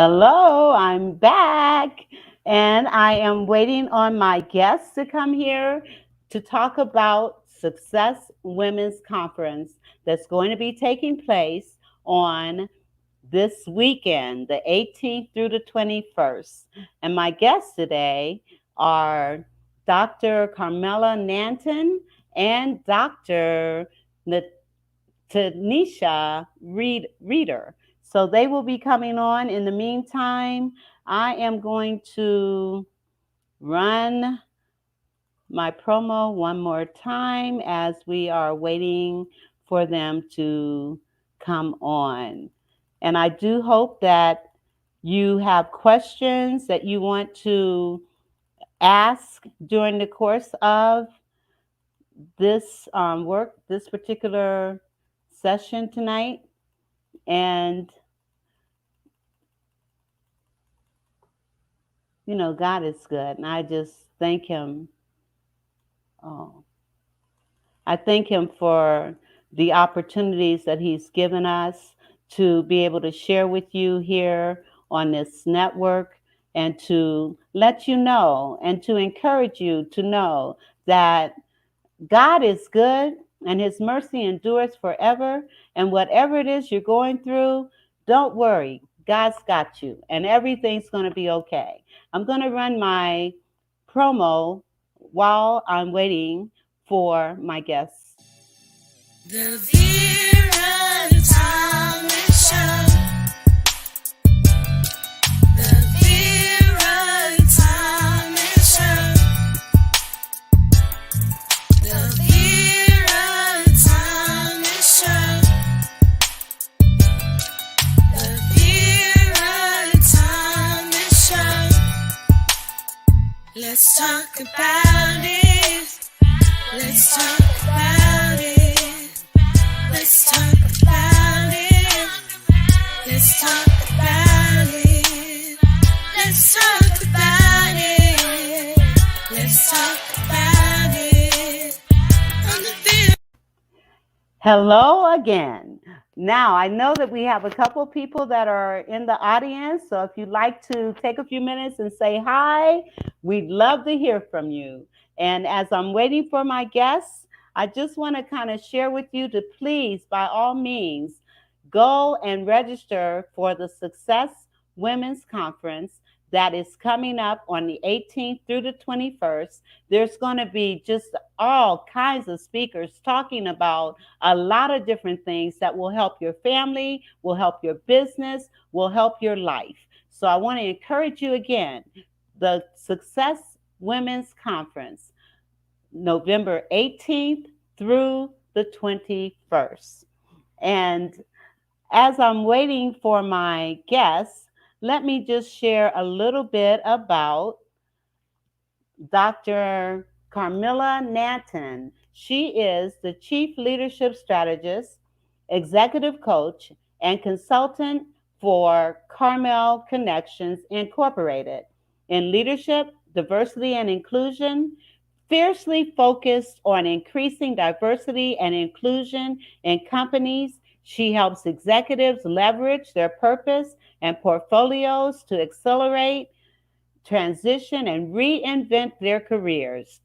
Hello, I'm back, and I am waiting on my guests to come here to talk about Success Women's Conference that's going to be taking place on this weekend, the 18th through the 21st. And my guests today are Dr. Carmela Nanton and Dr. Tashina Reeder. So they will be coming on. In the meantime, I am going to run my promo one more time as we are waiting for them to come on. And I do hope that you have questions that you want to ask during the course of this this particular session tonight. And, God is good. And I just thank Him. Oh, I thank Him for the opportunities that He's given us to be able to share with you here on this network and to let you know and to encourage you to know that God is good and His mercy endures forever. And whatever it is you're going through, don't worry. God's got you and everything's going to be okay. I'm going to run my promo while I'm waiting for my guests. The Vera and Dr. Show. The Vera and Dr. Show. The Vera and Dr. Show. The Vera and Dr. Show. Let's talk about it. Let's talk about it. Let's talk about it. Let's talk about it. Let's talk about it. Let's talk about it. On the field. Hello again. Now, I know that we have a couple people that are in the audience. So if you'd like to take a few minutes and say hi, we'd love to hear from you. And as I'm waiting for my guests, I just want to kind of share with you to please, by all means, go and register for the Success Women's Conference that is coming up on the 18th through the 21st. There's going to be just all kinds of speakers talking about a lot of different things that will help your family, will help your business, will help your life. So I want to encourage you again, the Success Women's Conference, November 18th through the 21st. And as I'm waiting for my guests, let me just share a little bit about Dr. Carmela Nanton. She is the Chief Leadership Strategist, Executive Coach, and Consultant for Carmel Connections Incorporated in leadership, diversity, and inclusion, fiercely focused on increasing diversity and inclusion in companies. She helps executives leverage their purpose and portfolios to accelerate transition, and reinvent their careers.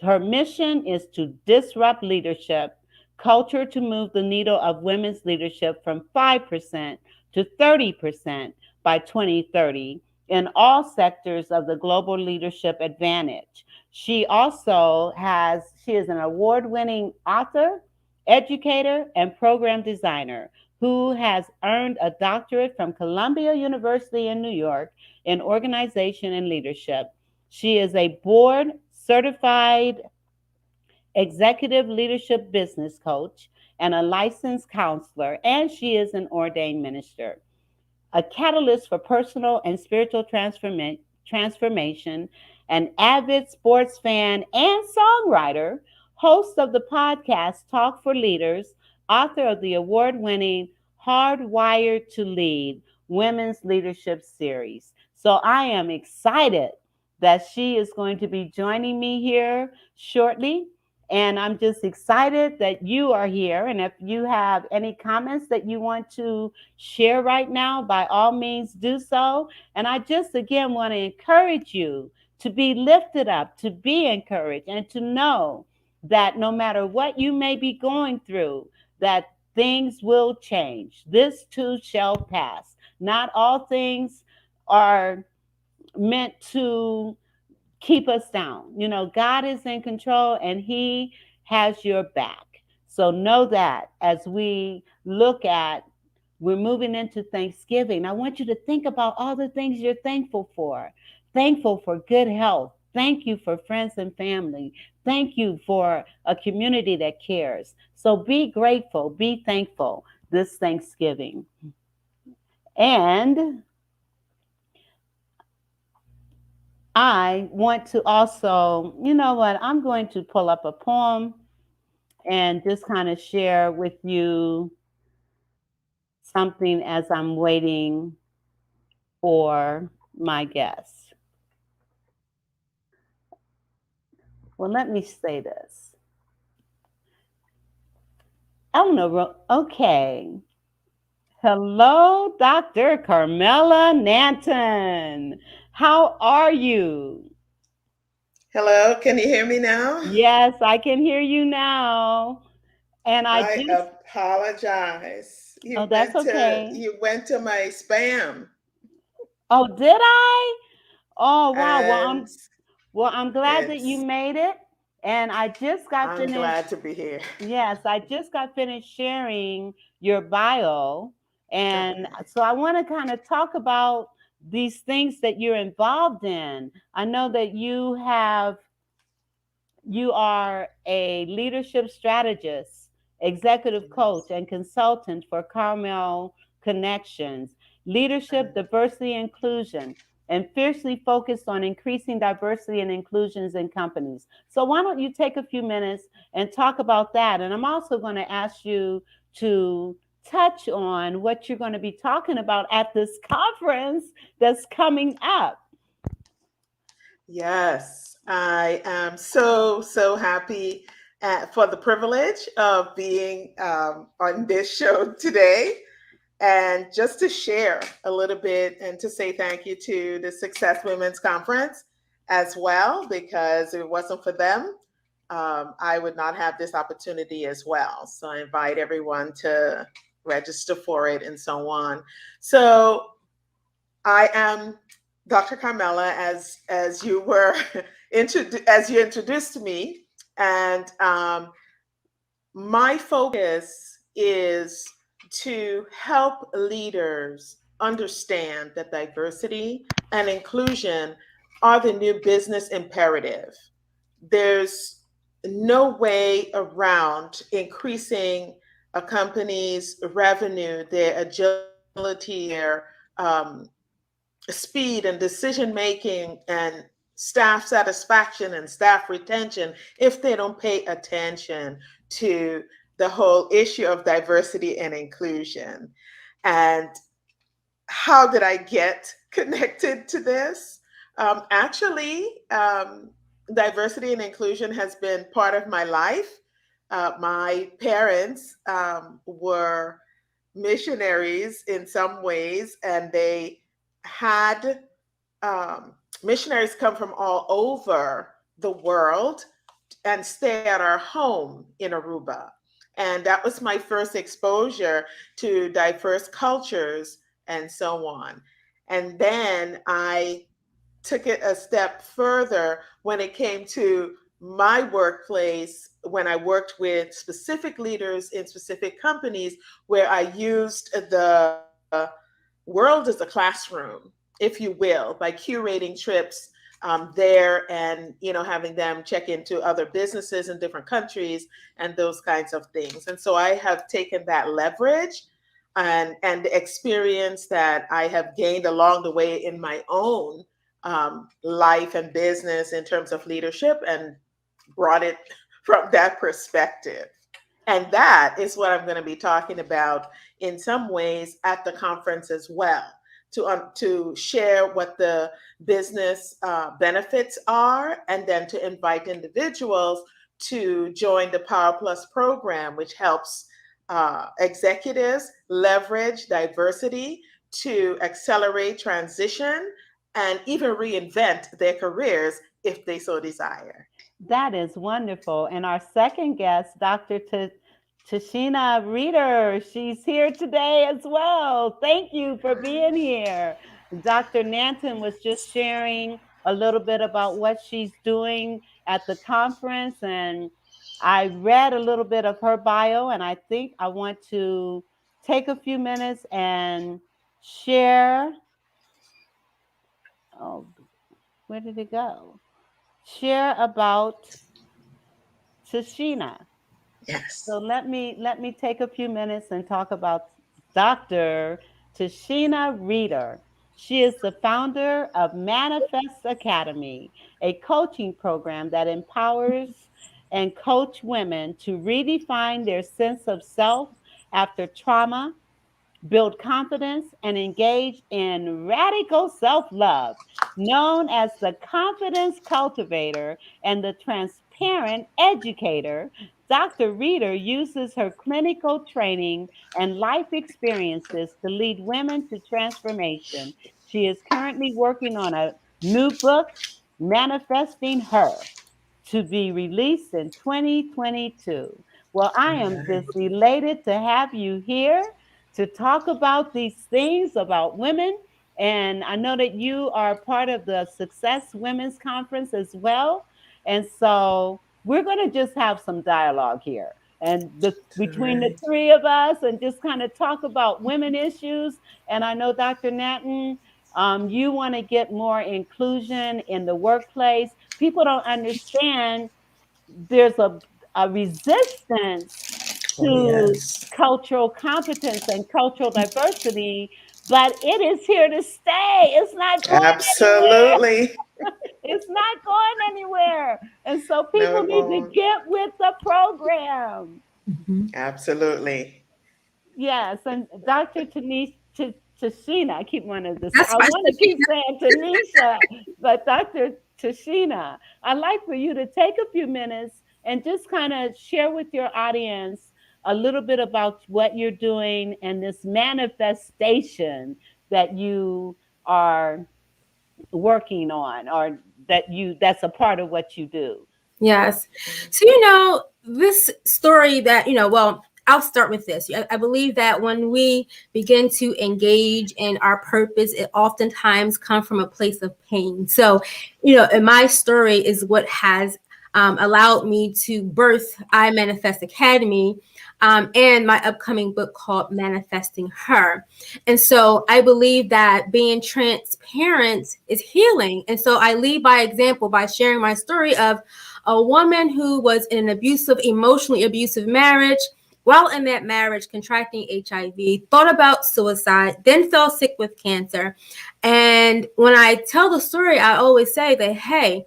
Her mission is to disrupt leadership culture to move the needle of women's leadership from 5% to 30% by 2030 in all sectors of the global leadership advantage. She is an award-winning author, educator, and program designer who has earned a doctorate from Columbia University in New York in organization and leadership. She is a board certified executive leadership business coach and a licensed counselor, and she is an ordained minister. A catalyst for personal and spiritual transformation, an avid sports fan and songwriter, host of the podcast Talk for Leaders, author of the award-winning Hardwired to Lead Women's Leadership Series. So I am excited that she is going to be joining me here shortly. And I'm just excited that you are here. And if you have any comments that you want to share right now, by all means do so. And I just again want to encourage you to be lifted up, to be encouraged, and to know that no matter what you may be going through, that things will change. This too shall pass. Not all things are meant to keep us down. You know, God is in control and He has your back. So know that as we look at, we're moving into Thanksgiving. I want you to think about all the things you're thankful for. Thankful for good health. Thank you for friends and family. Thank you for a community that cares. So be grateful, be thankful this Thanksgiving. And I want to also, you know what, I'm going to pull up a poem and just kind of share with you something as I'm waiting for my guests. Well, let me say this. Eleanor, okay. Hello, Dr. Carmela Nanton. How are you? Hello, can you hear me now? Yes, I can hear you now. And I I just, apologize. oh, that's okay. You went to my spam, Oh, did I? Oh, wow. and Well, I'm glad that you it's made it. And I just got I'm finished. glad to be here. Yes, I just got finished sharing your bio. And Okay. so I want to kind of talk about these things that you're involved in. I know that you are a leadership strategist, executive coach, Yes. and consultant for Carmel Connections, leadership, And diversity, inclusion, and fiercely focused on increasing diversity and inclusions in companies. So, why don't you take a few minutes and talk about that? And I'm also going to ask you to touch on what you're going to be talking about at this conference that's coming up. yes, I am so happy for the privilege of being on this show today. And just to share a little bit and to say thank you to the Success Women's Conference as well, because if it wasn't for them, I would not have this opportunity as well. So I invite everyone to register for it and so on. So I am Dr. Carmela, as you were as you introduced me, and my focus is to help leaders understand that diversity and inclusion are the new business imperative. There's no way around increasing a company's revenue, their agility, their speed and decision making and staff satisfaction and staff retention if they don't pay attention to the whole issue of diversity and inclusion. And how did I get connected to this? Actually, diversity and inclusion has been part of my life. My parents were missionaries in some ways, and they had missionaries come from all over the world and stay at our home in Aruba. And that was my first exposure to diverse cultures and so on. And then I took it a step further when it came to my workplace, when I worked with specific leaders in specific companies, where I used the world as a classroom, if you will, by curating trips there and having them check into other businesses in different countries and those kinds of things. And so I have taken that leverage and the experience that I have gained along the way in my own life and business in terms of leadership and brought it from that perspective. And that is what I'm going to be talking about in some ways at the conference as well, to share what the business benefits are, and then to invite individuals to join the Power Plus program, which helps executives leverage diversity to accelerate transition and even reinvent their careers if they so desire. That is wonderful. And our second guest, Dr. Tashina Reeder, she's here today as well. Thank you for being here. Dr. Nanton was just sharing a little bit about what she's doing at the conference, and I read a little bit of her bio, and I think I want to take a few minutes and share. Oh, where did it go? Share about Tashina. Yes. So let me take a few minutes and talk about Dr. Tashina Reeder. She is the founder of Manifest Academy, a coaching program that empowers and coach women to redefine their sense of self after trauma, build confidence, and engage in radical self love. Known as the confidence cultivator and the transparent educator, Dr. Reeder uses her clinical training and life experiences to lead women to transformation. She is currently working on a new book, Manifesting Her, to be released in 2022. Well, I am just elated to have you here to talk about these things about women. And I know that you are part of the Success Women's Conference as well. And so we're going to just have some dialogue here. And between the three of us, and just kind of talk about women issues. And I know, Dr. Natton, you want to get more inclusion in the workplace. People don't understand there's a resistance Oh, to yes. cultural competence and cultural diversity, but it is here to stay. It's not going anywhere. Absolutely. It's not going anywhere. And so No, people it need to won't. get with the program. Absolutely. Yes, and Dr. Tashina, I keep wanting to say, That's I why want to keep saying Tanisha, but Dr. Tashina, I'd like for you to take a few minutes and just kind of share with your audience a little bit about what you're doing and this manifestation that you are working on, or that's a part of what you do. Yes. So, this story that, well, I'll start with this. I believe that when we begin to engage in our purpose, it oftentimes comes from a place of pain. So, and my story is what has allowed me to birth I Manifest Academy, and my upcoming book called Manifesting Her. And so I believe that being transparent is healing. And so I lead by example by sharing my story of a woman who was in an emotionally abusive marriage. While in that marriage, contracting HIV, thought about suicide, then fell sick with cancer. And when I tell the story, I always say that, hey,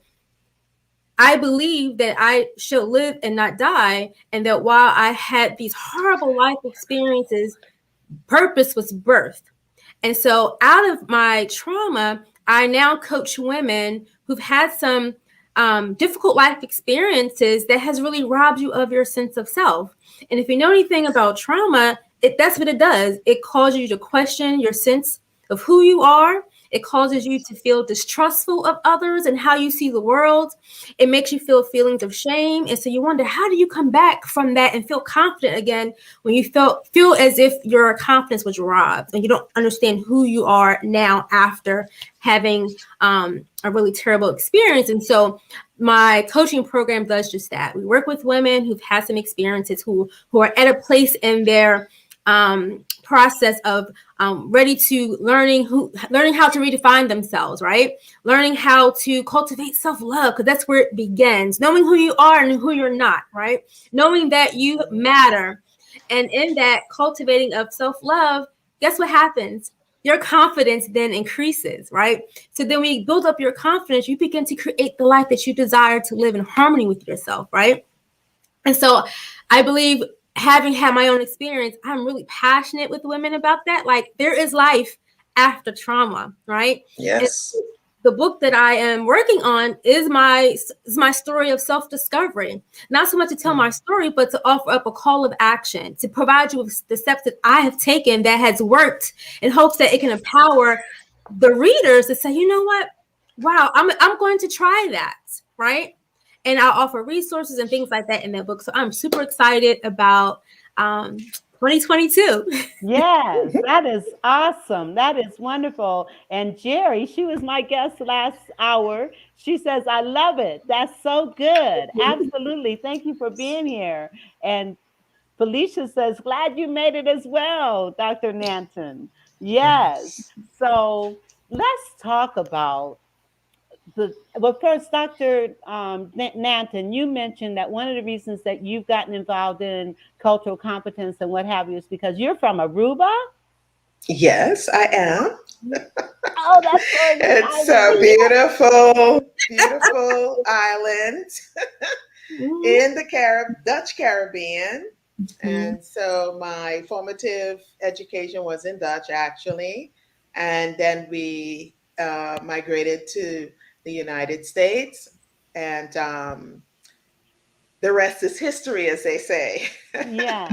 I believe that I should live and not die, and that while I had these horrible life experiences, purpose was birthed. And so out of my trauma, I now coach women who've had some difficult life experiences that has really robbed you of your sense of self. And if you know anything about trauma, that's what it does. It causes you to question your sense of who you are. It causes you to feel distrustful of others and how you see the world. It makes you feel feelings of shame. And so you wonder, how do you come back from that and feel confident again when you feel as if your confidence was robbed and you don't understand who you are now after having a really terrible experience? And so my coaching program does just that. We work with women who've had some experiences, who are at a place in their process of ready to learning how to redefine themselves, right? Learning how to cultivate self-love, because that's where it begins. Knowing who you are and who you're not, right? Knowing that you matter. And in that cultivating of self-love, guess what happens? Your confidence then increases, right? So then when you build up your confidence, you begin to create the life that you desire to live in harmony with yourself, right? And so I believe, having had my own experience, I'm really passionate with women about that. Like, there is life after trauma, right? Yes. the book that I am working on is my story of self-discovery. Not so much to tell my story, but to offer up a call of action, to provide you with the steps that I have taken that has worked, in hopes that it can empower the readers to say, you know what, wow, I'm going to try that, right? And I'll offer resources and things like that in that book. So I'm super excited about 2022. Yes, that is awesome. That is wonderful. And Jerry, she was my guest last hour. She says, I love it. That's so good. Absolutely. Thank you for being here. And Felicia says, glad you made it as well, Dr. Nanton. Yes. So let's talk about well, first, Dr. Nanton, you mentioned that one of the reasons that you've gotten involved in cultural competence and what have you is because you're from Aruba. Yes, I am. Oh, that's so It's exciting. a beautiful, beautiful island in the Dutch Caribbean. And so my formative education was in Dutch, actually. And then we migrated to the United States. And the rest is history, as they say. Yes.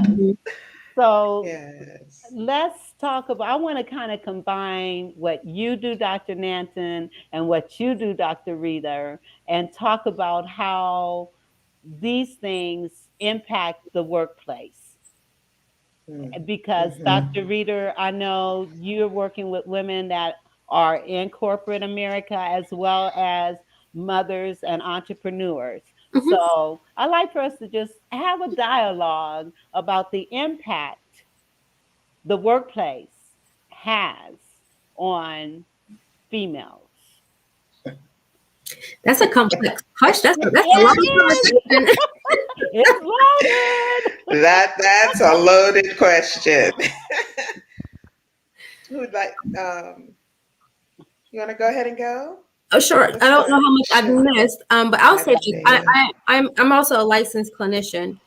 So Yes. let's talk about, I want to kind of combine what you do, Dr. Nanton, and what you do, Dr. Reeder, and talk about how these things impact the workplace. Because Dr. Reeder, I know you're working with women that are in corporate America as well as mothers and entrepreneurs. So I like for us to just have a dialogue about the impact the workplace has on females. That's a complex question. That's a It long is. question. It's loaded. That's a loaded question. Who would like? You want to go ahead and go? Oh, sure. Let's I don't start. know how much I've missed, but I'll say this. Tashina. I'm also a licensed clinician,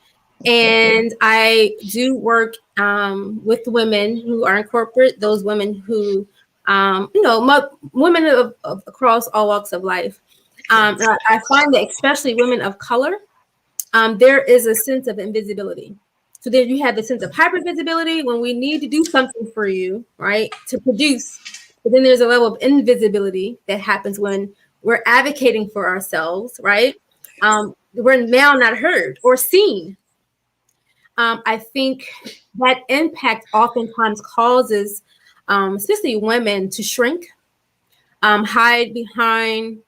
and I do work with women who are in corporate. Those women who, women across all walks of life. I find that especially women of color, there is a sense of invisibility. So there you have the sense of hypervisibility when we need to do something for you, right, to produce. But then there's a level of invisibility that happens when we're advocating for ourselves, right? We're now not heard or seen. I think that impact oftentimes causes, especially women, to shrink, hide behind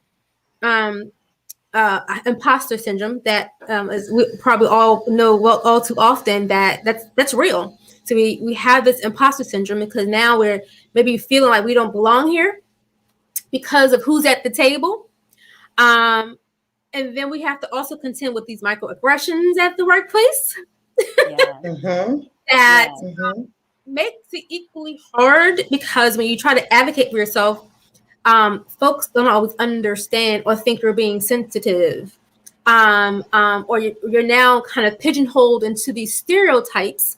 imposter syndrome that as we probably all know well all too often that's real. So we have this imposter syndrome because now we're maybe feeling like we don't belong here because of who's at the table. And then we have to also contend with these microaggressions at the workplace that makes it equally hard because when you try to advocate for yourself, folks don't always understand or think you're being sensitive, or you're now kind of pigeonholed into these stereotypes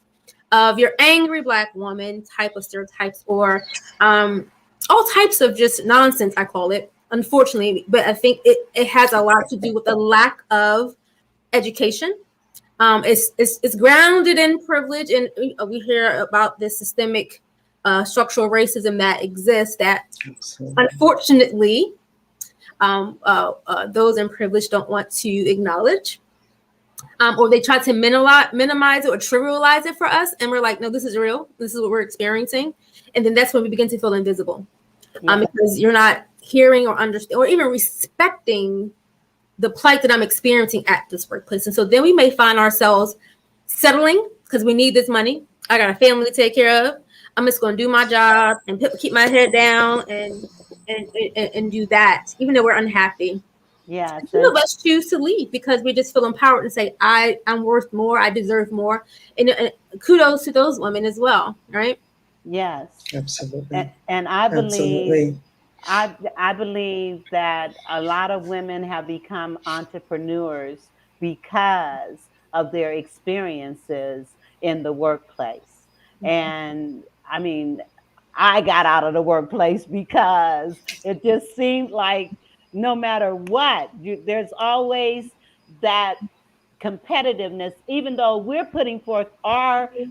of your angry Black woman type of stereotypes, or all types of just nonsense, I call it, unfortunately. But I think it has a lot to do with the lack of education. It's grounded in privilege, and we hear about this systemic structural racism that exists that unfortunately those in privilege don't want to acknowledge, or they try to minimize it or trivialize it for us, and we're like, no, this is real, this is what we're experiencing. And then that's when we begin to feel invisible, because you're not hearing or understanding or even respecting the plight that I'm experiencing at this workplace. And so then we may find ourselves settling because we need this money. I got a family to take care of. I'm just going to do my job and keep my head down and do that, even though we're unhappy. Yeah. Some of us choose to leave because we just feel empowered and say, I'm worth more. I deserve more. And kudos to those women as well, right? Yes. Absolutely. And I believe I believe that a lot of women have become entrepreneurs because of their experiences in the workplace. And I mean, I got out of the workplace because it just seemed like no matter what, there's always that competitiveness, even though we're putting forth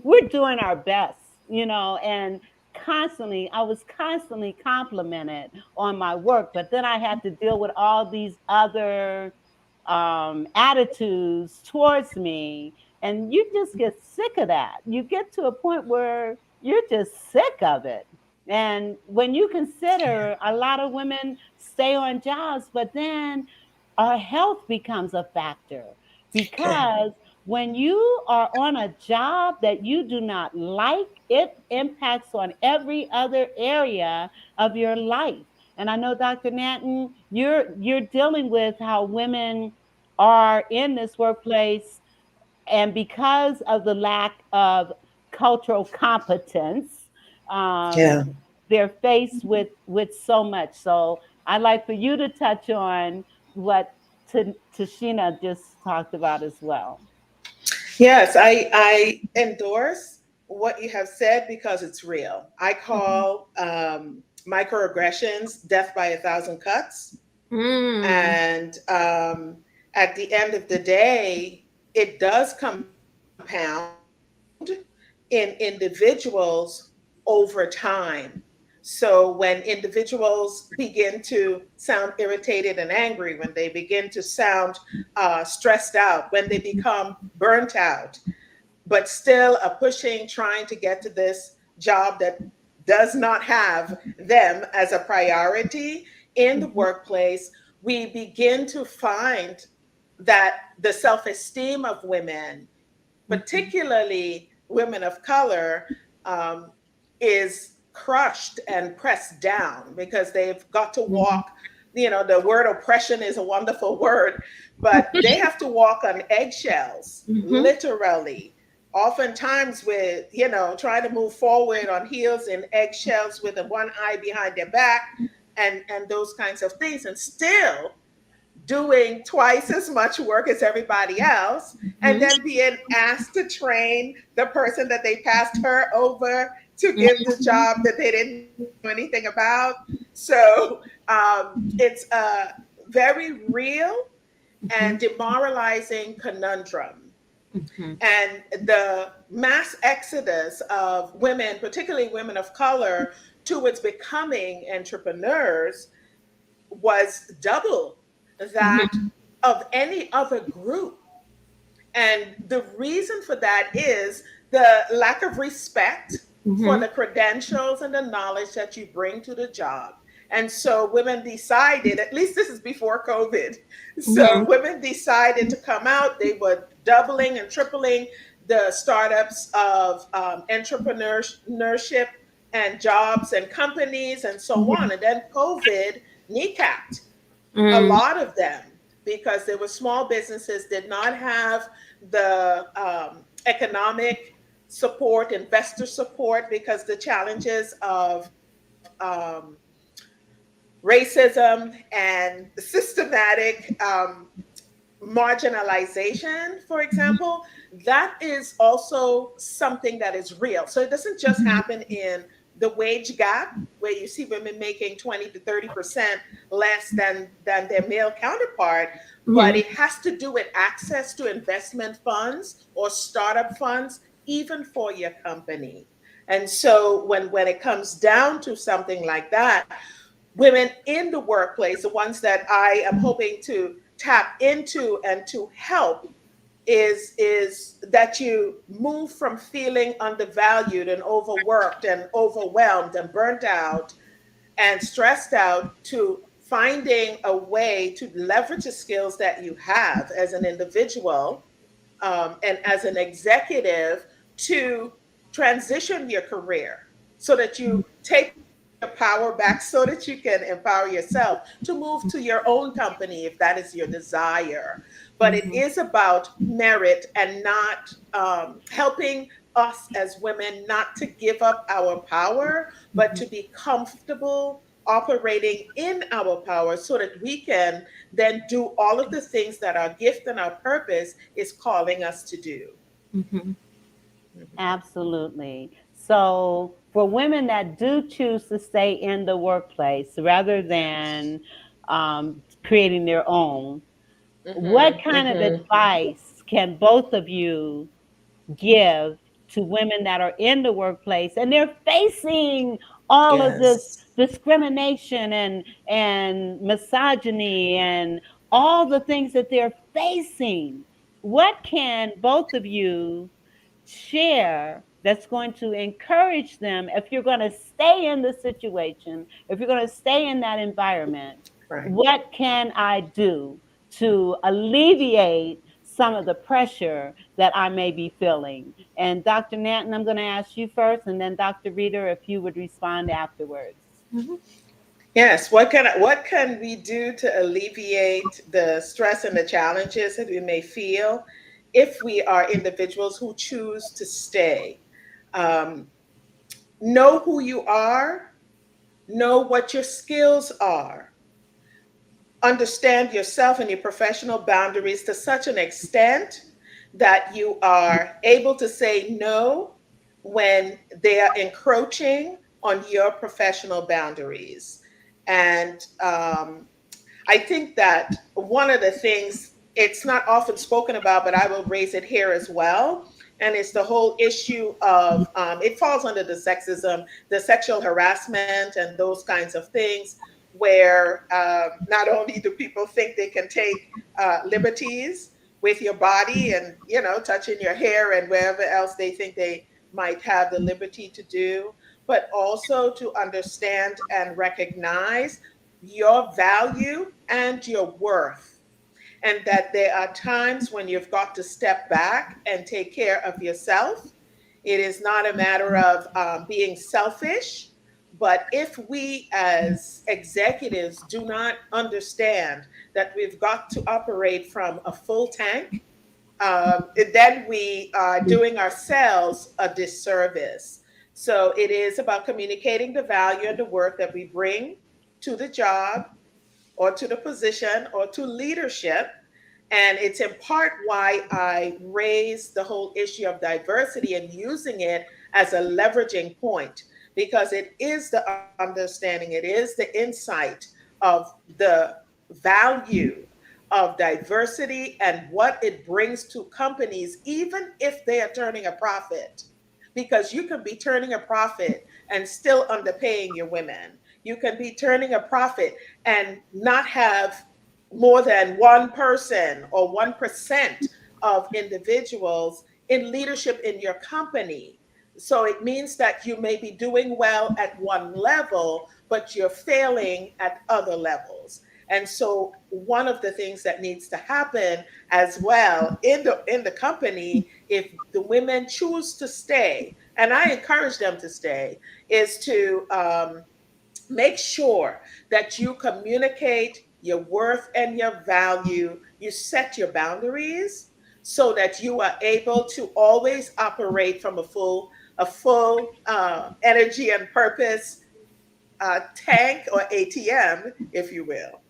we're doing our best, and I was constantly complimented on my work, but then I had to deal with all these other attitudes towards me. And you just get sick of that. You get to a point where you're just sick of it. And when you consider a lot of women stay on jobs, but then our health becomes a factor because when you are on a job that you do not like, it impacts on every other area of your life. And I know, Dr. Nanton, you're dealing with how women are in this workplace, and because of the lack of cultural competence, um, Yeah. they're faced with so much. So I'd like for you to touch on what Tashina just talked about as well. Yes, I endorse what you have said because it's real. I call microaggressions death by a thousand cuts. Mm. And at the end of the day, it does compound in individuals over time. So when individuals begin to sound irritated and angry, when they begin to sound stressed out, when they become burnt out, but still are pushing, trying to get to this job that does not have them as a priority in the Mhm. workplace, we begin to find that the self esteem of women, Mhm. particularly women of color, um, is crushed and pressed down because they've got to Mhm. walk. The word oppression is a wonderful word, but they have to walk on eggshells, Mhm. literally. Oftentimes, with trying to move forward on heels and eggshells with a one eye behind their back, and those kinds of things, and still doing twice as much work as everybody else, and Mhm. then being asked to train the person that they passed her over to give the Mhm. job that they didn't know anything about. So it's a very real and Mhm. demoralizing conundrum. Mhm. And the mass exodus of women, particularly women of color, towards becoming entrepreneurs was double that Mhm. of any other group. And the reason for that is the lack of respect for Mhm. the credentials and the knowledge that you bring to the job. And so women decided, at least this is before COVID, so Mhm. women decided to come out. They were doubling and tripling the startups of entrepreneurship and jobs and companies and so on. Mhm. And then COVID kneecapped a Mm. lot of them because there were small businesses did not have the economic support, investor support, because the challenges of racism and systematic marginalization, for example, that is also something that is real. So it doesn't just Mhm. happen in the wage gap where you see women making 20 to 30% less than their male counterpart, but Mhm. it has to do with access to investment funds or startup funds, even for your company. And so when it comes down to something like that, women in the workplace, the ones that I am hoping to tap into and to help, is that you move from feeling undervalued and overworked and overwhelmed and burnt out and stressed out to finding a way to leverage the skills that you have as an individual, and as an executive, to transition your career so that you take your power back, so that you can empower yourself to move to your own company if that is your desire. But it is Mhm. about merit and not helping us as women not to give up our power, but to Mhm. be comfortable operating in our power so that we can then do all of the things that our gift and our purpose is calling us to do. Mhm. Mhm. Absolutely. So for women that do choose to stay in the workplace rather than creating their own, what kind of advice can both of you give to women that are in the workplace and they're facing all of this Yes. discrimination and misogyny and all the things that they're facing? What can both of you share that's going to encourage them if you're going to stay in the situation, if you're going to stay in that environment? Right. What can I do to alleviate some of the pressure that I may be feeling? And Dr. Nanton, I'm going to ask you first, and then Dr. Reeder, if you would respond afterwards. Yes. What can we do to alleviate the stress and the challenges that we may feel if we are individuals who choose to stay? Um, know who you are. Know what your skills are. Understand yourself and your professional boundaries to such an extent that you are able to say no when they are encroaching on your professional boundaries. And I think that one of the things, it's not often spoken about, but I will raise it here as well. And it's the whole issue of it falls under the sexism, the sexual harassment, and those kinds of things, where not only do people think they can take liberties with your body and, touching your hair and wherever else they think they might have the liberty to do, but also to understand and recognize your value and your worth, and that there are times when you've got to step back and take care of yourself. It is not a matter of being selfish, but if we as executives do not understand that we've got to operate from a full tank, then we are doing ourselves a disservice. So it is about communicating the value and the work that we bring to the job or to the position or to leadership. And it's in part why I raised the whole issue of diversity and using it as a leveraging point, because it is the understanding, it is the insight of the value of diversity and what it brings to companies, even if they are turning a profit. Because you can be turning a profit and still underpaying your women. You can be turning a profit and not have more than one person or 1% of individuals in leadership in your company. So it means that you may be doing well at one level, but you're failing at other levels. And so one of the things that needs to happen as well in the company, if the women choose to stay, and I encourage them to stay, is to make sure that you communicate your worth and your value. You set your boundaries so that you are able to always operate from a full energy and purpose tank or ATM, if you will.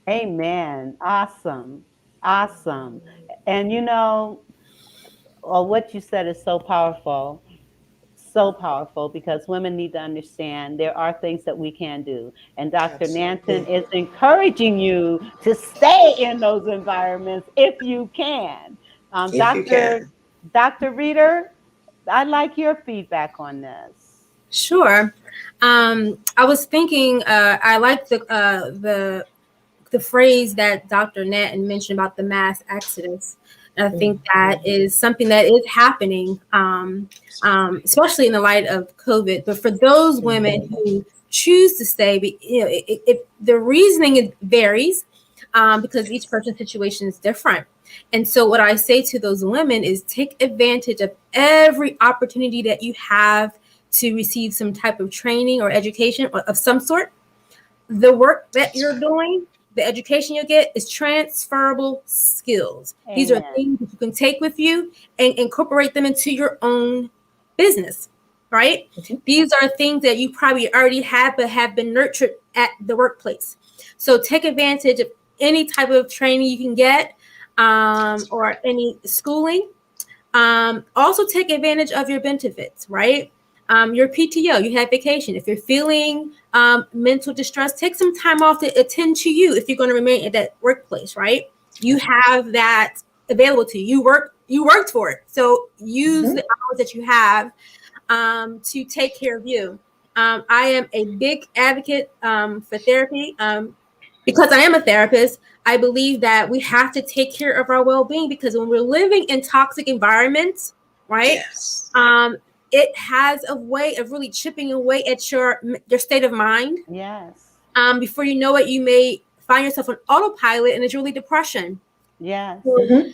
Amen. Awesome. Awesome. And what you said is so powerful, because women need to understand there are things that we can do. And Dr. Nanton Absolutely. is encouraging you to stay in those environments if you can. Um, If you Dr. can. Dr. Reeder, I'd like your feedback on this. Sure. I was thinking, I like the phrase that Dr. Nanton mentioned about the mass exodus. And I think that is something that is happening, especially in the light of COVID. But for those women who choose to stay, the reasoning varies, because each person's situation is different. And so what I say to those women is take advantage of every opportunity that you have to receive some type of training or education of some sort. The work that you're doing, the education you get, is transferable skills. Amen. These are things that you can take with you and incorporate them into your own business, right? These are things that you probably already have, but have been nurtured at the workplace. So take advantage of any type of training you can get, or any schooling. Also take advantage of your benefits, right? Your PTO, you have vacation. If you're feeling mental distress, take some time off to attend to you if you're going to remain at that workplace, right? You have that available to you. You worked for it. So use the hours that you have to take care of you. I am a big advocate for therapy because I am a therapist. I believe that we have to take care of our well-being because when we're living in toxic environments, right? Yes. It has a way of really chipping away at your state of mind. Yes. Before you know it, you may find yourself on autopilot, and it's really depression. Yes. So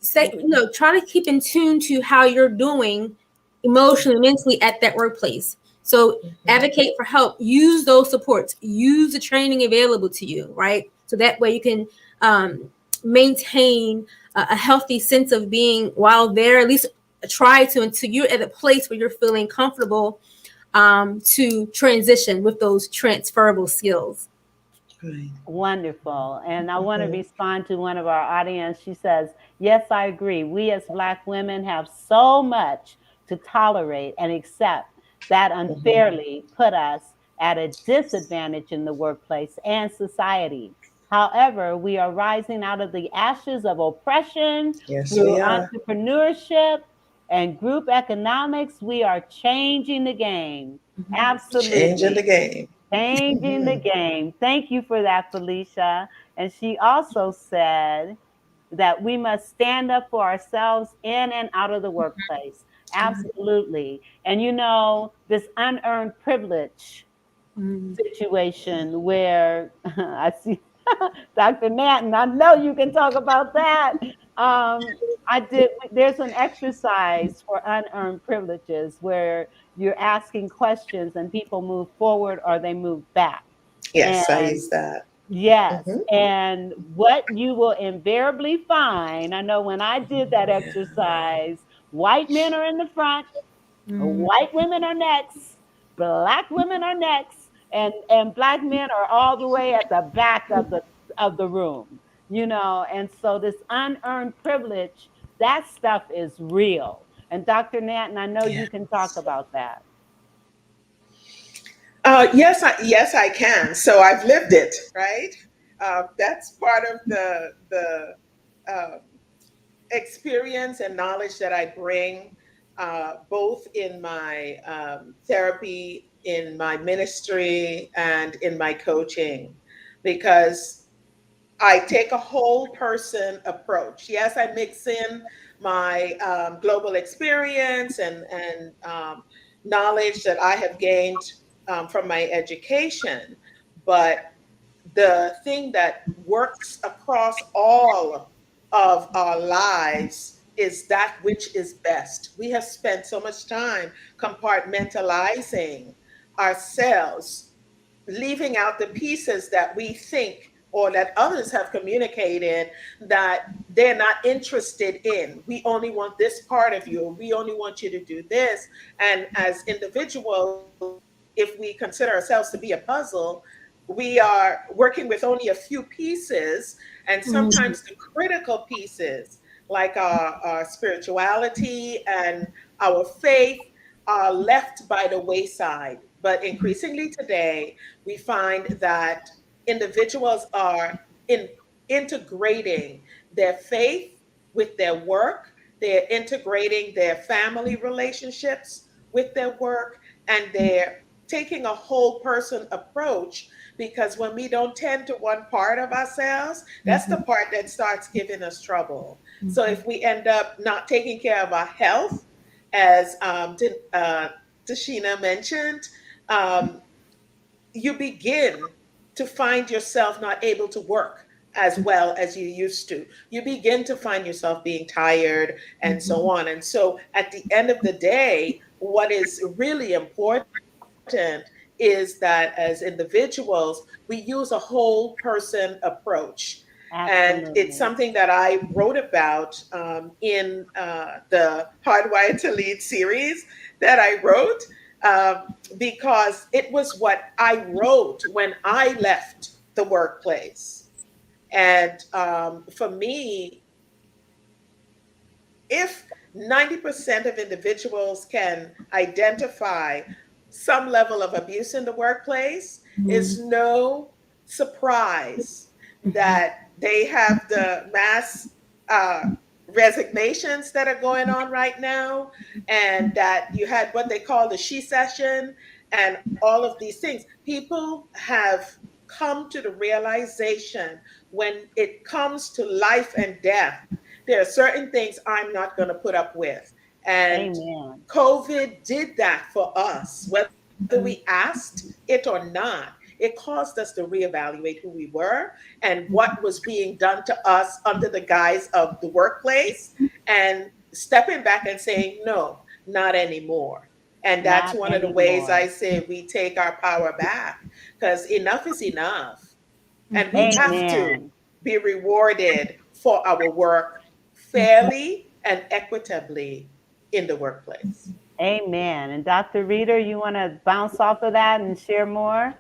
say, try to keep in tune to how you're doing emotionally, mentally at that workplace. So advocate for help. Use those supports. Use the training available to you, right? So that way you can maintain a healthy sense of being while there. At least try to until you're at a place where you're feeling comfortable to transition with those transferable skills. Right. Wonderful. And I want to respond to one of our audience. She says, yes, I agree. We as Black women have so much to tolerate and accept that unfairly put us at a disadvantage in the workplace and society. However, we are rising out of the ashes of oppression Yes, through we are. entrepreneurship and group economics. We are changing the game. Changing the Absolutely. game. Changing the game. Thank you for that, Felicia. And she also said that we must stand up for ourselves in and out of the workplace. Absolutely. And this unearned privilege situation where I see Dr. Nanton, I know you can talk about that. There's an exercise for unearned privileges where you're asking questions and people move forward or they move back. Yes, I And use that. yes, and what you will invariably find, I know when I did that exercise, white men are in the front, white women are next, black women are next, and black men are all the way at the back of the room. And so this unearned privilege, that stuff is real. And Dr. Nanton, I know you can talk Yes. about that. Yes, I can. So I've lived it, right? That's part of the uh, experience and knowledge that I bring, both in my therapy, in my ministry, and in my coaching, because I take a whole person approach. Yes, I mix in my global experience and knowledge that I have gained from my education, but the thing that works across all of our lives is that which is best. We have spent so much time compartmentalizing ourselves, leaving out the pieces that we think or that others have communicated that they're not interested in. We only want this part of you. We only want you to do this. And as individuals, if we consider ourselves to be a puzzle, we are working with only a few pieces. And sometimes the critical pieces, like our spirituality and our faith, are left by the wayside. But increasingly today, we find that individuals are integrating their faith with their work, they're integrating their family relationships with their work, and they're taking a whole person approach, because when we don't tend to one part of ourselves, that's the part that starts giving us trouble. So if we end up not taking care of our health, as Tashina mentioned, um, you begin to find yourself not able to work as well as you used to. You begin to find yourself being tired and so on. And so at the end of the day, what is really important is that as individuals, we use a whole person approach. And it's Absolutely. something that I wrote about in the Hardwired to Lead series that I wrote, because it was what I wrote when I left the workplace. And for me, if 90% of individuals can identify some level of abuse in the workplace. It's no surprise that they have the mass uh, resignations that are going on right now, and that you had what they call the she session and all of these things. People have come to the realization when it comes to life and death, there are certain things I'm not going to put up with. And Amen. COVID did that for us, whether we asked it or not. It caused us to reevaluate who we were and what was being done to us under the guise of the workplace, and stepping back and saying, no, not anymore. And that's Not one of the ways I anymore. say we take our power back, because enough is enough. And we have to Amen. be rewarded for our work fairly and equitably in the workplace. Amen. And Dr. Reeder, you want to bounce off of that and share more?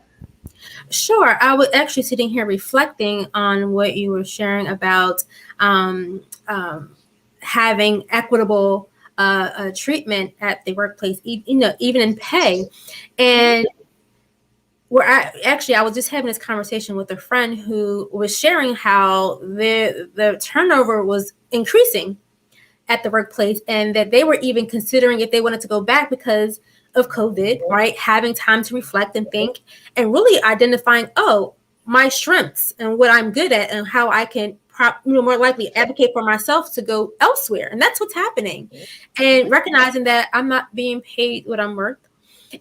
Sure. I was actually sitting here reflecting on what you were sharing about um, um, having equitable treatment at the workplace, even in pay. And I was just having this conversation with a friend who was sharing how the turnover was increasing at the workplace, and that they were even considering if they wanted to go back because of COVID, right? Having time to reflect and think, and really identifying, oh, my strengths and what I'm good at, and how I can more likely advocate for myself to go elsewhere. And that's what's happening. And recognizing that I'm not being paid what I'm worth.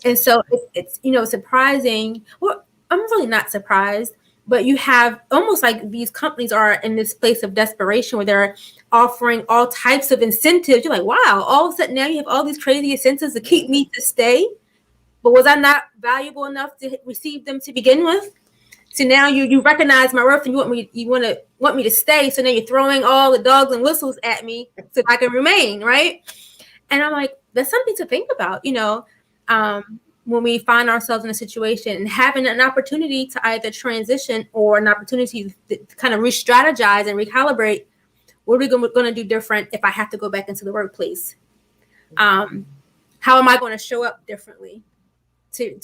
And so it's surprising. Well, I'm really not surprised, but you have almost like these companies are in this place of desperation where they're offering all types of incentives. You're like, wow, all of a sudden now you have all these crazy incentives to keep me to stay. But was I not valuable enough to receive them to begin with? So now you recognize my worth and you want me to stay. So now you're throwing all the dogs and whistles at me so I can remain, right? And I'm like, that's something to think about, when we find ourselves in a situation and having an opportunity to either transition or an opportunity to kind of re-strategize and recalibrate. What are we going to do different if I have to go back into the workplace? How am I going to show up differently to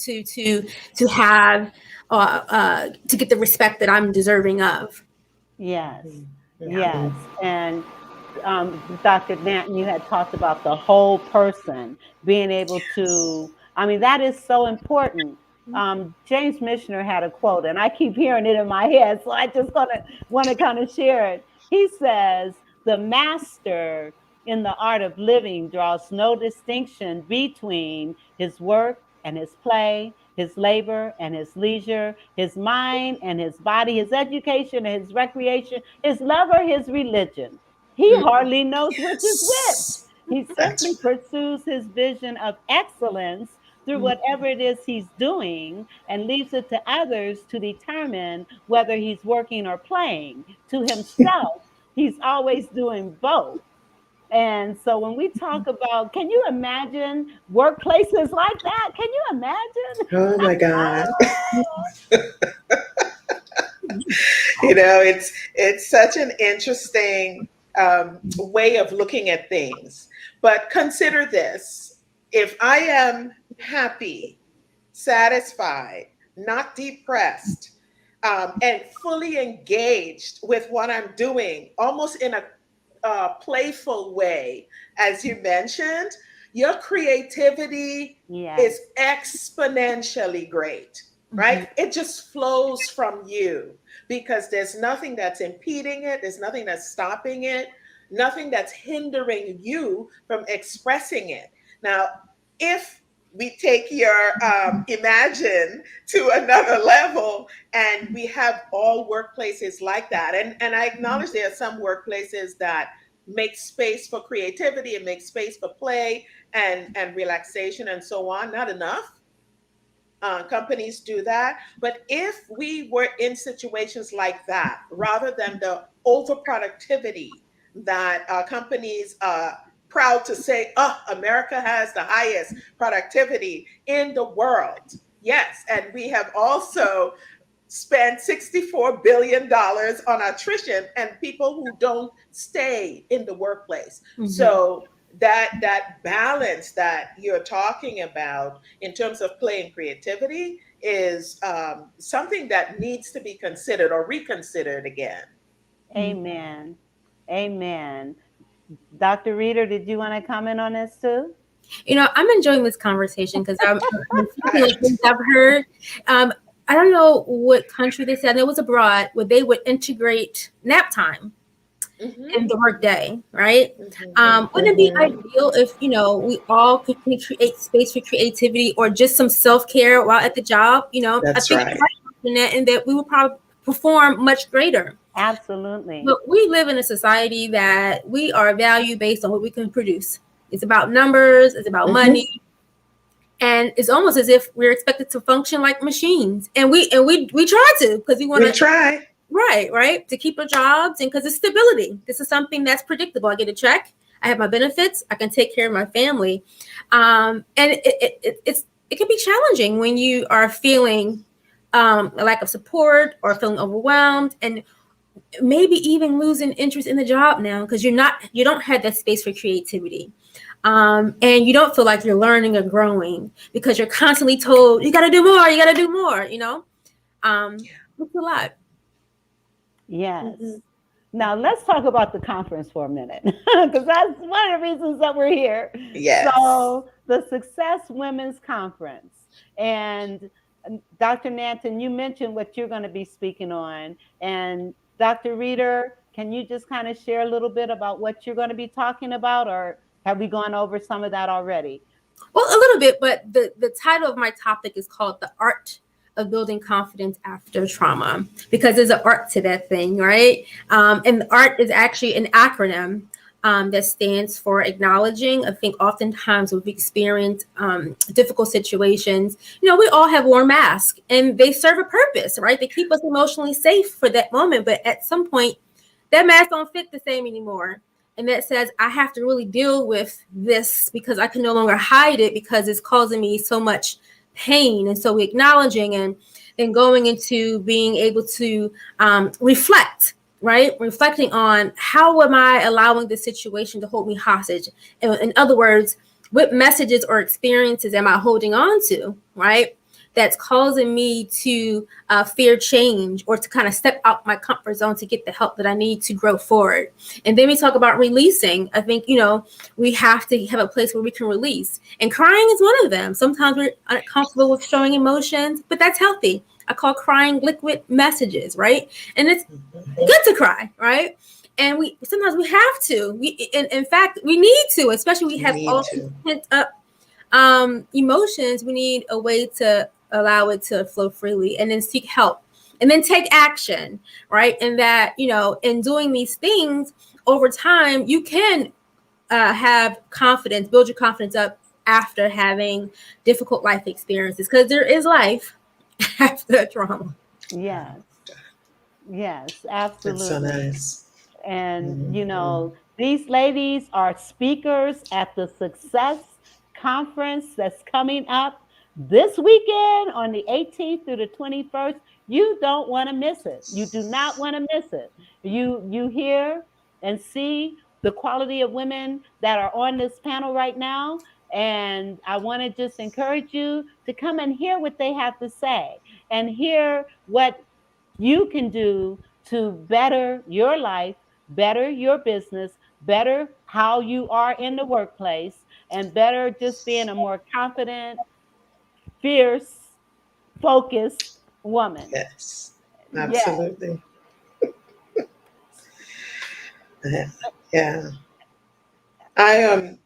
have to get the respect that I'm deserving of? Yes. Yes. And Dr. Nanton, you had talked about the whole person being able to, I mean, that is so important. James Michener had a quote, and I keep hearing it in my head, so I just want to kind of share it. He says, the master in the art of living draws no distinction between his work and his play, his labor and his leisure, his mind and his body, his education and his recreation, his love or his religion. He hardly knows which is which. He simply pursues his vision of excellence through whatever it is he's doing and leaves it to others to determine whether he's working or playing. To himself, he's always doing both. And so when we talk about, can you imagine workplaces like that? Can you imagine? Oh my God. Oh, It's such an interesting way of looking at things. But consider this: if I am happy, satisfied, not depressed, and fully engaged with what I'm doing, almost in a playful way, as you mentioned, your creativity yes. is exponentially great, right? It just flows from you because there's nothing that's impeding it, there's nothing that's stopping it, nothing that's hindering you from expressing it. Now, if we take your imagine to another level, and we have all workplaces like that, and I acknowledge there are some workplaces that make space for creativity and make space for play and relaxation and so on. Not enough companies do that. But if we were in situations like that, rather than the overproductivity that companies are proud to say, oh, America has the highest productivity in the world. Yes, and we have also spent $64 billion on attrition and people who don't stay in the workplace. So that balance that you're talking about in terms of play and creativity is something that needs to be considered or reconsidered again. Amen. Amen. Dr. Reeder, did you want to comment on this too? I'm enjoying this conversation because I'm thinking of Right. things I've heard. I don't know what country they said, it was abroad, where they would integrate nap time Mm-hmm. in the workday, right? Mm-hmm. Wouldn't it be ideal if, we all could create space for creativity or just some self-care while at the job? I That's think right. you're right in that, and that we would probably perform much greater. Absolutely. But we live in a society that we are value based on what we can produce. It's about numbers, it's about money, and it's almost as if we're expected to function like machines. And we try to, because we want We to, try. right, to keep our jobs, and because it's stability. This is something that's predictable. I get a check, I have my benefits, I can take care of my family, and it can be challenging when you are feeling a lack of support or feeling overwhelmed, and maybe even losing interest in the job now because you don't have that space for creativity, and you don't feel like you're learning or growing because you're constantly told you got to do more, it's a lot. Yes. Mm-hmm. Now let's talk about the conference for a minute, because that's one of the reasons that we're here. Yes. So the Success Women's Conference, and Dr. Nanton, you mentioned what you're going to be speaking on, and Dr. Reeder, can you just kind of share a little bit about what you're going to be talking about, or have we gone over some of that already? Well, a little bit, but the title of my topic is called The Art of Building Confidence After Trauma, because there's an art to that thing, right? And the art is actually an acronym that stands for acknowledging. I think oftentimes when we experience difficult situations, we all have worn masks and they serve a purpose, right? They keep us emotionally safe for that moment. But at some point, that mask don't fit the same anymore. And that says I have to really deal with this because I can no longer hide it because it's causing me so much pain. And so acknowledging and then going into being able to reflect, right? Reflecting on how am I allowing this situation to hold me hostage? In other words, what messages or experiences am I holding on to, right? That's causing me to fear change or to kind of step out my comfort zone to get the help that I need to grow forward. And then we talk about releasing. I think, we have to have a place where we can release. And crying is one of them. Sometimes we're uncomfortable with showing emotions, but that's healthy. I call crying liquid messages, right? And it's good to cry, right? And we sometimes we have to. In fact, we need to, especially we have all these pent up emotions. We need a way to allow it to flow freely, and then seek help, and then take action, right? And that, in doing these things over time, you can have confidence, build your confidence up after having difficult life experiences, because there is life after trauma. Yes. Yes, That's so absolutely. nice. And, Mm-hmm. these ladies are speakers at the Success Conference that's coming up this weekend on the 18th through the 21st. You don't want to miss it. You do not want to miss it. You hear and see the quality of women that are on this panel right now. And I want to just encourage you to come and hear what they have to say and hear what you can do to better your life, better your business, better how you are in the workplace, and better just being a more confident, fierce, focused woman. Yes. Yes. Absolutely. Yeah. I am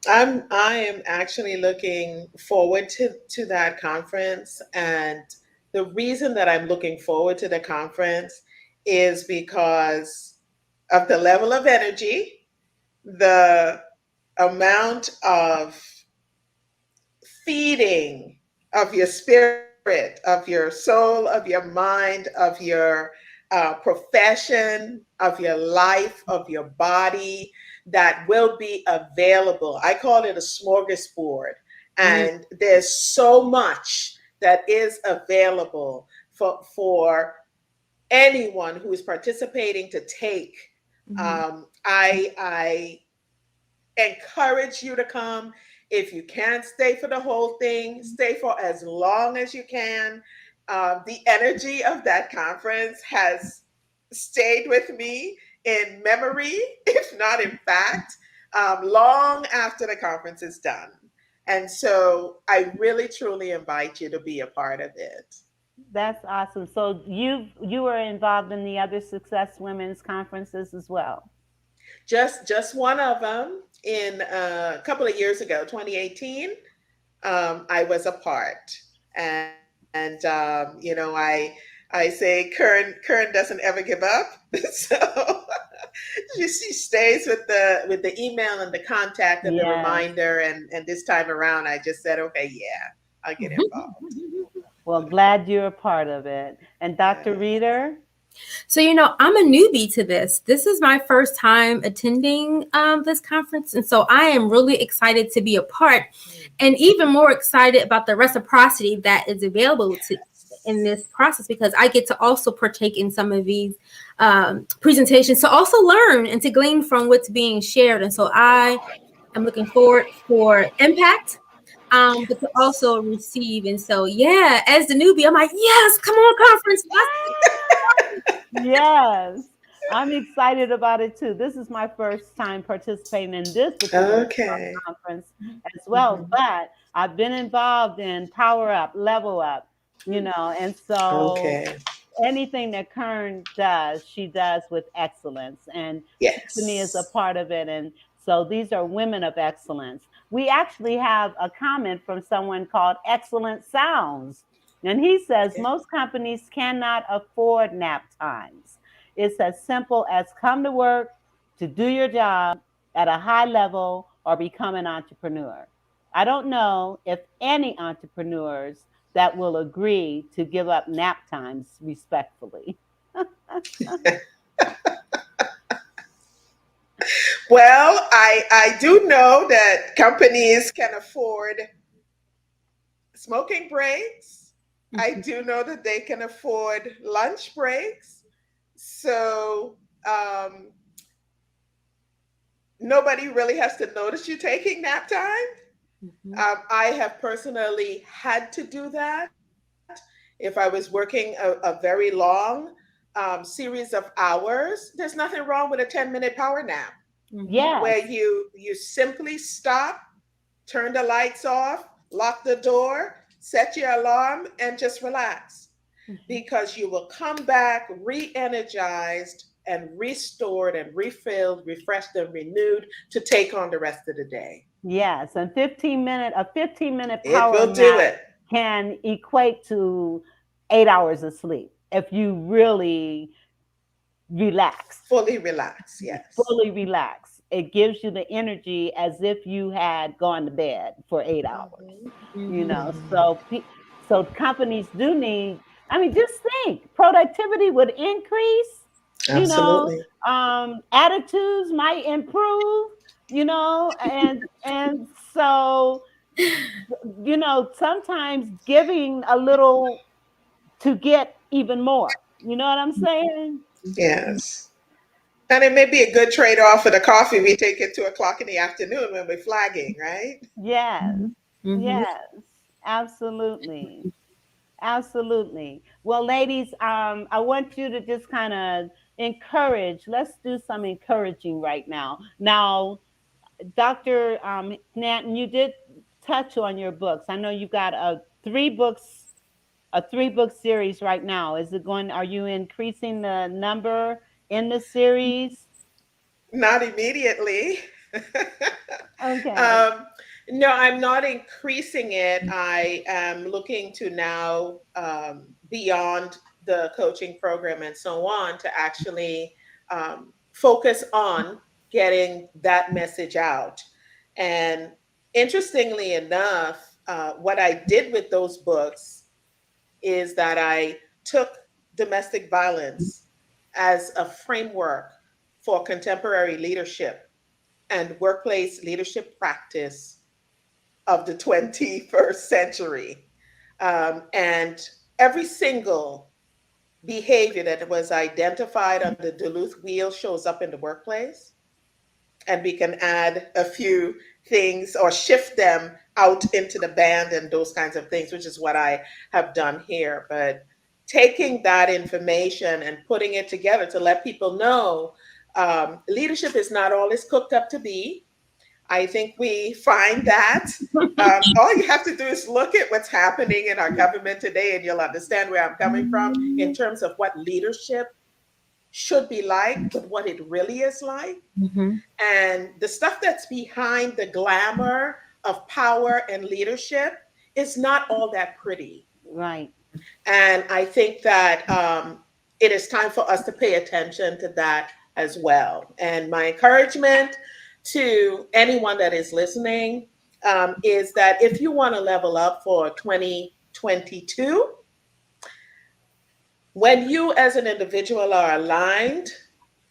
actually looking forward to that conference, and the reason that I'm looking forward to the conference is because of the level of energy, the amount of feeding of your spirit, of your soul, of your mind, of your profession, of your life, of your body that will be available. I call it a smorgasbord. Mm, And there's so much that is available for anyone who is participating to take. Mhm. I encourage you to come. If you can't stay for the whole thing, stay for as long as you can. The energy of that conference has stayed with me in memory, if not in fact, long after the conference is done. And so I really truly invite you to be a part of it. That's awesome. So you were involved in the other Success Women's conferences as well. Just one of them in a couple of years ago, 2018. I was a part, and I say Kern doesn't ever give up, so she stays with the email and the contact and the Yes. reminder. And this time around, I just said, okay, yeah, I'll get involved. Well, glad you're a part of it. And Dr. Yeah. Reeder? So, I'm a newbie to this. This is my first time attending this conference. And so I am really excited to be a part, and even more excited about the reciprocity that is available in this process, because I get to also partake in some of these presentations to also learn and to glean from what's being shared. And so I am looking forward for impact, but to also receive. And so, yeah, as the newbie, I'm like, yes, come on, conference. Yes. I'm excited about it too. This is my first time participating in this particular Okay. conference as well, but I've been involved in Power Up, Level Up, and so Okay. anything that Kern does, she does with excellence. And Tiffany is a Yes. part of it. And so these are women of excellence. We actually have a comment from someone called Excellent Sounds. And he says Okay. most companies cannot afford nap times. It's as simple as come to work to do your job at a high level or become an entrepreneur. I don't know if any entrepreneurs that will agree to give up nap times respectfully. Well, I do know that companies can afford smoking breaks. I do know that they can afford lunch breaks. So um, nobody really has to notice you taking nap time. I have personally had to do that if I was working a very long series of hours. There's nothing wrong with a 10-minute power nap where Yes. you simply stop, turn the lights off, lock the door, set your alarm, and just relax, because you will come back re-energized and restored and refilled, refreshed and renewed to take on the rest of the day. Yes. And a 15-minute It power will do nap it. can equate to 8 hours of sleep if you really relax, Fully relax, yes. fully relax. It gives you the energy as if you had gone to bed for 8 hours. Mhm. So companies do need, I mean, just think productivity would increase, Absolutely. attitudes might improve, and so sometimes giving a little to get even more, you know what I'm saying? Yes. And it may be a good trade off for the coffee we take at 2 o'clock in the afternoon when we're flagging, right? Yes, yes, absolutely. Absolutely. Well, ladies, I want you to just kind of encourage. Let's do some encouraging right now. Now, Dr. Nanton, you did touch on your books. I know you got a 3 book series right now. Are you increasing the number in the series? Not immediately. Okay. um, no, I'm not increasing it. I am looking to now, beyond the coaching program and so on, to actually focus on getting that message out. And interestingly enough, what I did with those books is that I took domestic violence as a framework for contemporary leadership and workplace leadership practice of the 21st century. And every single behavior that was identified on the Duluth wheel shows up in the workplace. and we can add a few things or shift them out into the band and those kinds of things, which is what I have done here. But taking that information and putting it together to let people know leadership is not all it's cooked up to be. I think we find that all you have to do is look at what's happening in our government today, and you'll understand where I'm coming from in terms of what leadership should be like, but what it really is like. Mm-hmm. And the stuff that's behind the glamour of power and leadership is not all that pretty. Right. And I think that it is time for us to pay attention to that as well. And my encouragement to anyone that is listening is that if you want to level up for 2022, when you as an individual are aligned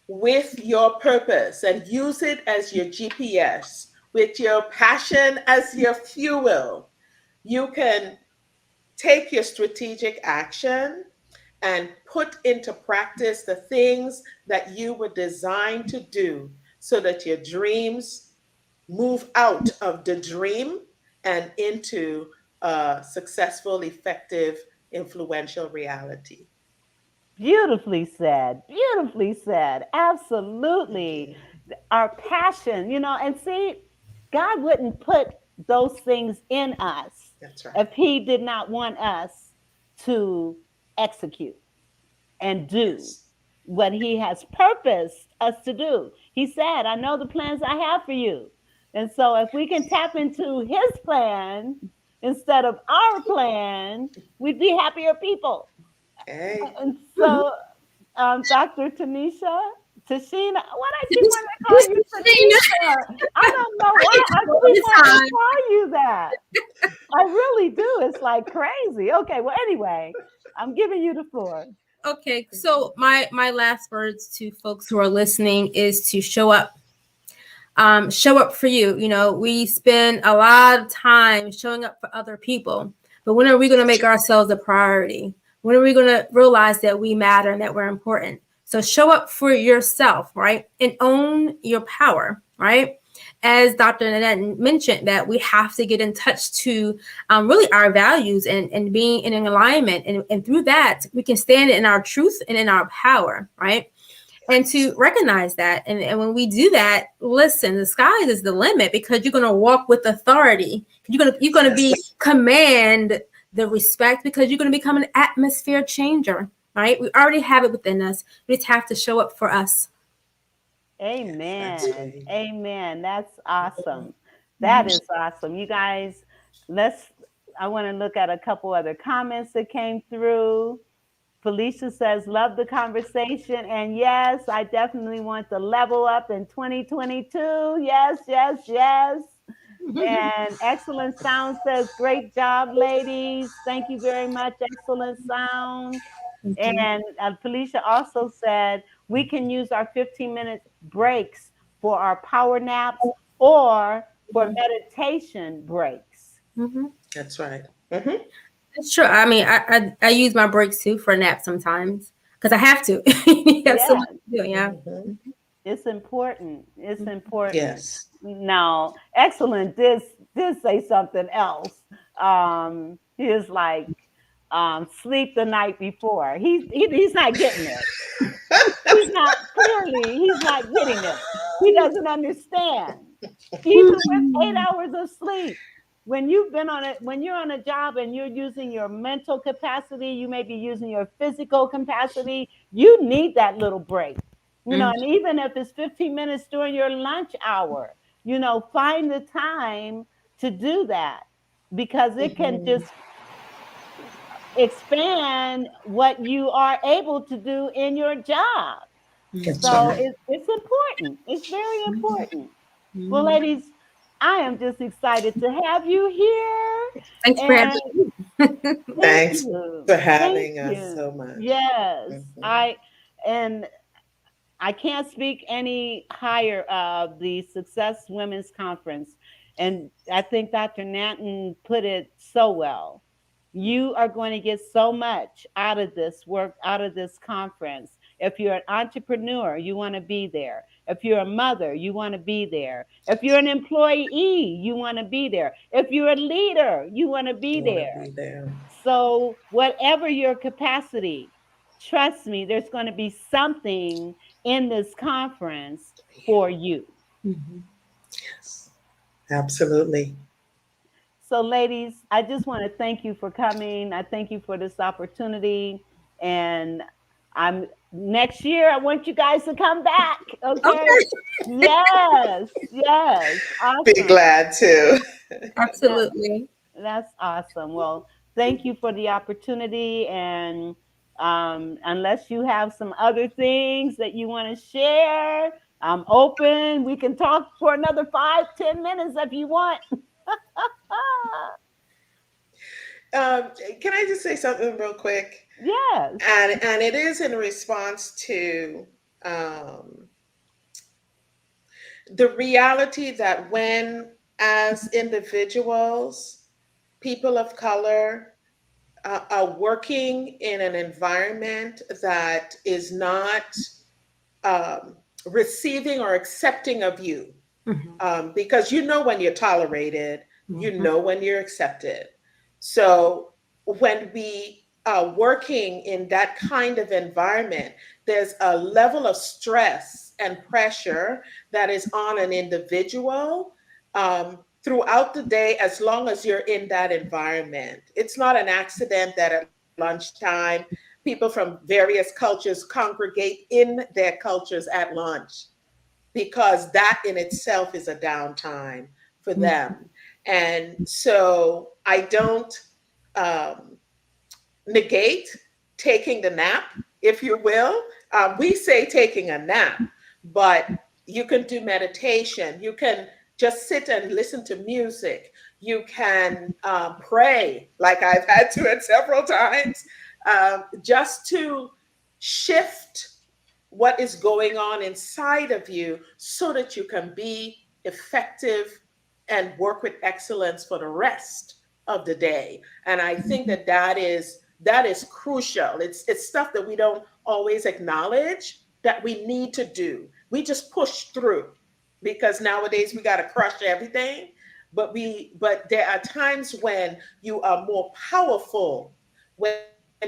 with your purpose and use it as your GPS, with your passion as your fuel, you can take your strategic action and put into practice the things that you were designed to do so that your dreams move out of the dream and into a successful, effective, influential reality. Beautifully said. Beautifully said. Absolutely. Our passion, and see, God wouldn't put those things in us That's right. if He did not want us to execute and do Yes. what He has purposed us to do. He said, I know the plans I have for you. And so if we can tap into His plan instead of our plan, we'd be happier people. Okay. And so, Dr. Tashina, why do I keep wanting to call you Tanisha? I don't know why I keep wanting to call you that. I really do. It's like crazy. Okay, well, anyway, I'm giving you the floor. Okay, so my last words to folks who are listening is to show up. Show up for you. We spend a lot of time showing up for other people, but when are we going to make ourselves a priority? When are we going to realize that we matter and that we're important? So show up for yourself, right? And own your power, right? As Dr. Nanton mentioned, that we have to get in touch to really our values and being in alignment. And through that, we can stand in our truth and in our power, right? And to recognize that. And when we do that, listen, the sky is the limit because you're going to walk with authority. You're going to be command the respect because you're going to become an atmosphere changer, right? We already have it within us. We just have to show up for us. Amen. That's right. Amen. That's awesome. That is awesome. You guys, I want to look at a couple other comments that came through. Felicia says, love the conversation. And yes, I definitely want to level up in 2022. Yes, yes, yes. And Excellent Sound says, great job, ladies. Thank you very much, Excellent Sound. And Felicia also said, we can use our 15-minute breaks for our power naps or for meditation breaks. That's right. That's true. I mean, I use my breaks too for a nap sometimes because I have to. Have so much to do, yeah. It's important. It's important. Yes. Now, Excellent did say something else. He is like, sleep the night before. He's not getting it. He's not getting it. He doesn't understand. Even with 8 hours of sleep, when you're on a job and you're using your mental capacity, you may be using your physical capacity, you need that little break. And even if it's 15 minutes during your lunch hour, find the time to do that because it can just expand what you are able to do in your job. So it's important. It's very important. Well, ladies, I am just excited to have you here. Thanks for having me. Thanks for having Thank us you. so much. Yes, I can't speak any higher of the Success Women's Conference. And I think Dr. Nanton put it so well. You are going to get so much out of this work, out of this conference. If you're an entrepreneur, you want to be there. If you're a mother, you want to be there. If you're an employee, you want to be there. If you're a leader, you want to be You want to there. be there. So, whatever your capacity, trust me, there's going to be something in this conference for you. Mhm. Yes, absolutely. So, ladies, I just want to thank you for coming. I thank you for this opportunity. And I'm next year, I want you guys to come back. Okay. Okay. Yes. Yes. Be Awesome. glad to. That, Absolutely. that's awesome. Well, thank you for the opportunity. And unless you have some other things that you want to share, I'm open. We can talk for another 5, 10 minutes if you want. Can I just say something real quick? Yes. And it is in response to um, the reality that when, as individuals, people of color are working in an environment that is not um, receiving or accepting of you, Mhm. because you know when you're tolerated, you Mhm. know when you're accepted. So when we are working in that kind of environment, there's a level of stress and pressure that is on an individual throughout the day as long as you're in that environment. It's not an accident that at lunchtime people from various cultures congregate in their cultures at lunch, because that in itself is a downtime for Mhm. them. And so I don't um, negate taking the nap, if you will. We say taking a nap, but you can do meditation. You can just sit and listen to music. You can pray, like I've had to it several times, just to shift what is going on inside of you so that you can be effective and work with excellence for the rest of the day. And I think Mhm. that that is crucial. It's stuff that we don't always acknowledge that we need to do. We just push through because nowadays we got to crush everything. But there are times when you are more powerful when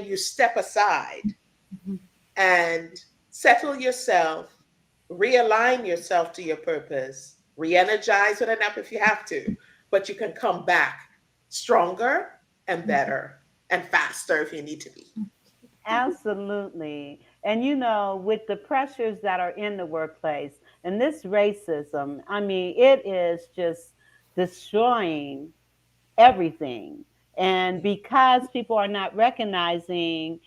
you step aside Mhm. and settle yourself, realign yourself to your purpose, re-energize with a nap if you have to, but you can come back stronger and better and faster if you need to be. Absolutely. And with the pressures that are in the workplace and this racism, I mean, it is just destroying everything. And because people are not recognizing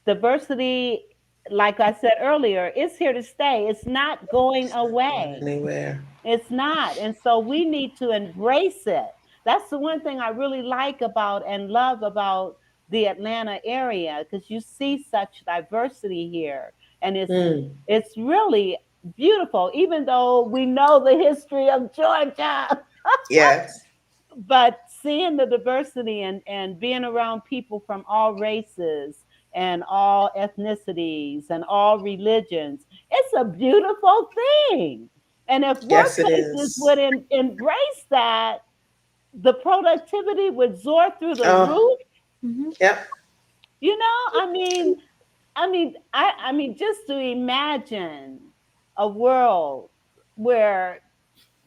diversity, like I said earlier, it's here to stay. It's not going It's not going away. anywhere. It's not. And so we need to embrace it. That's the one thing I really like about and love about the Atlanta area, because you see such diversity here. And Mm, it's really beautiful, even though we know the history of Georgia. yes, But seeing the diversity and being around people from all races and all ethnicities and all religions, it's a beautiful thing. And if yes, it workplaces is. would embrace that, the productivity would soar through the Oh, roof. Mhm. yep, I mean, just to imagine a world where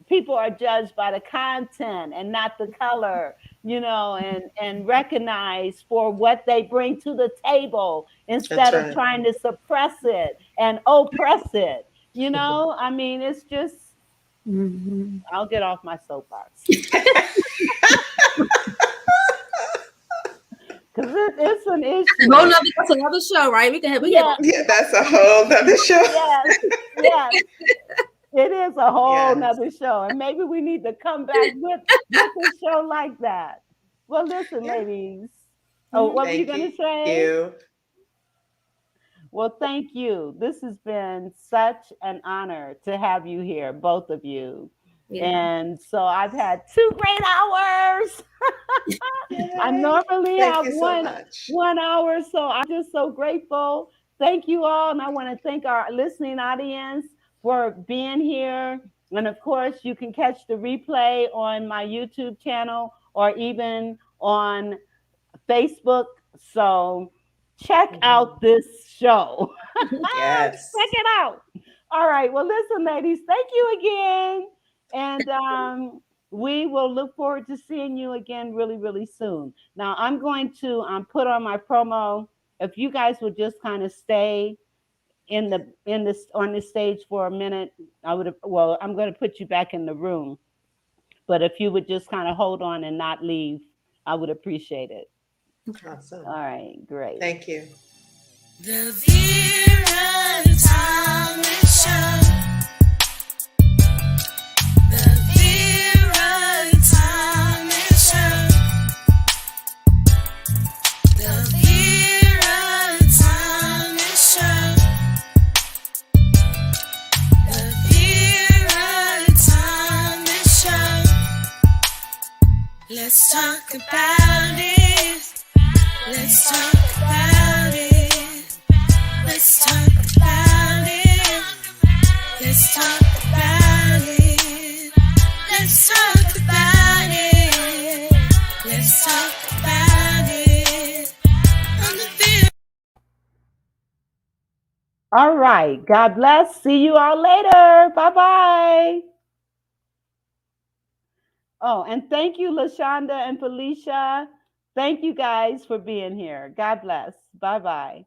people are judged by the content and not the color, and recognized for what they bring to the table that's instead of right. trying to suppress it and oppress it. I mean, it's just, Mhm. I'll get off my soapbox because it's an Well, issue. that's another show, right? We can have Yeah, Yeah, that's a whole nother show. yes, yes. It is a whole Yes. nother show, and maybe we need to come back with a show like that. Well, listen, Yeah. ladies. Oh, Mhm. what were you Thank gonna you. say? Well, thank you. This has been such an honor to have you here, both of you. Yeah. And so I've had 2 great hours. I Yay. normally Thank have you so one much. 1 hour, so I'm just so grateful. Thank you all, and I want to thank our listening audience for being here. And of course, you can catch the replay on my YouTube channel or even on Facebook. So check out this show. Yes. Check it out. All right. Well, listen, ladies, thank you again. And we will look forward to seeing you again really, really soon. Now, I'm going to put on my promo. If you guys would just kind of stay in this on this stage for a minute, I would have. Well, I'm going to put you back in the room, but if you would just kind of hold on and not leave, I would appreciate it. Awesome. All right, great. Thank you. The Vera and Dr. Show. The Vera and Dr. Show. The Vera and Dr. Show. The Vera and Dr. Show. Let's talk about it. Let's talk about it. Let's talk about it. Let's talk about it. Let's talk about it. Let's talk about it. On the field. All right. God bless. See you all later. Bye bye. Oh, and thank you, LaShonda and Felicia. Thank you guys for being here. God bless. Bye bye.